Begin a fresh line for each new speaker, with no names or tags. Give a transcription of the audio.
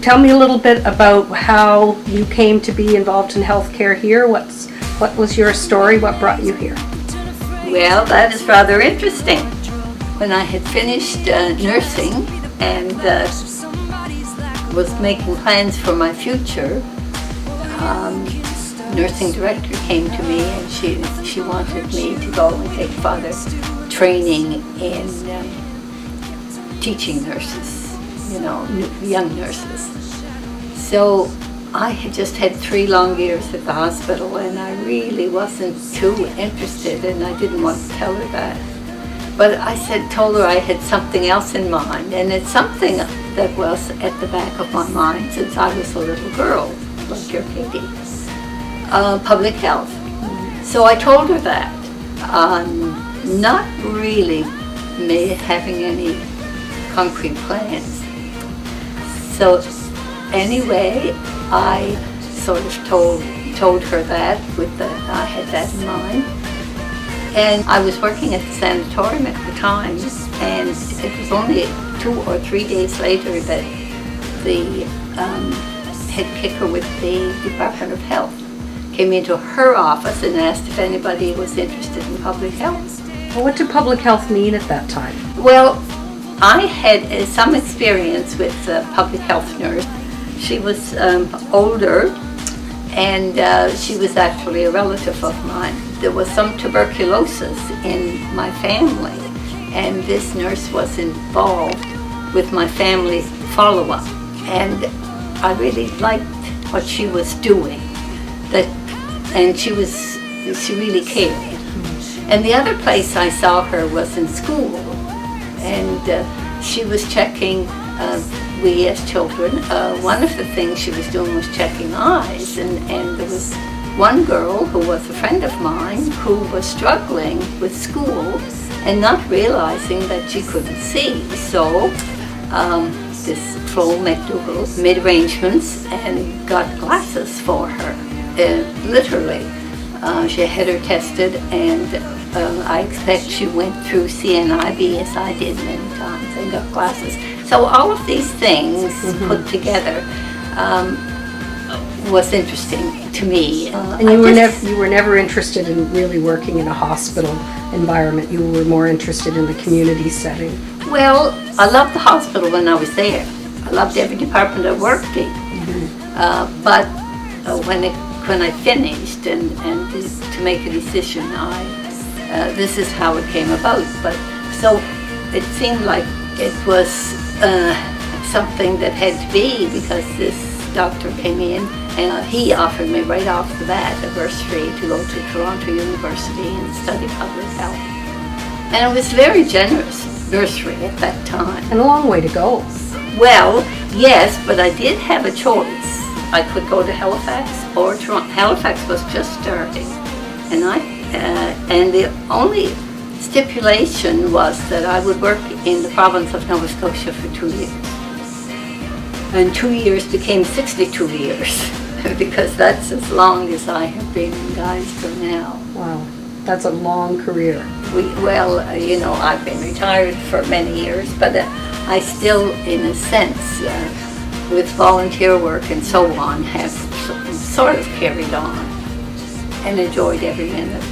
Tell me a little bit about how you came to be involved in healthcare here. What was your story? What brought you here?
Well, that is rather interesting. When I had finished nursing and was making plans for my future, nursing director came to me and she wanted me to go and take further training in teaching nurses, young nurses. So I had just had 3 long years at the hospital and I really wasn't too interested and I didn't want to tell her that. But I told her I had something else in mind, and it's something that was at the back of my mind since I was a little girl, like your Katie. Public health. So I told her that. Not really having any concrete plans. So anyway, I sort of told her that I had that in mind. And I was working at the sanatorium at the time, and it was only 2 or 3 days later that the head kicker with the Department of Health came into her office and asked if anybody was interested in public health.
Well, what did public health mean at that time?
Well, I had some experience with a public health nurse. She was older, and she was actually a relative of mine. There was some tuberculosis in my family, and this nurse was involved with my family's follow-up. And I really liked what she was doing, and she really cared. And the other place I saw her was in school, and she was checking, we as children, one of the things she was doing was checking eyes, and there was one girl who was a friend of mine who was struggling with school and not realizing that she couldn't see. So this Flo McDougall made arrangements and got glasses for her. Literally, she had her tested, and I expect she went through CNIB as I did many times and got glasses. So all of these things put together was interesting to me.
And you were never interested in really working in a hospital environment. You were more interested in the community setting.
Well, I loved the hospital when I was there. I loved every department I worked in. But when I finished and to make a decision, this is how it came about. But so it seemed like it was something that had to be, because this doctor came in and he offered me right off the bat a bursary to go to Toronto University and study public health. And it was very generous bursary at that time.
And a long way to go.
Well, yes, but I did have a choice. I could go to Halifax or Toronto. Halifax was just starting, and the only stipulation was that I would work in the province of Nova Scotia for 2 years. And 2 years became 62 years, because that's as long as I have been in Geyser now.
Wow, that's a long career.
I've been retired for many years, but I still, in a sense, with volunteer work and so on, have sort of carried on and enjoyed every minute.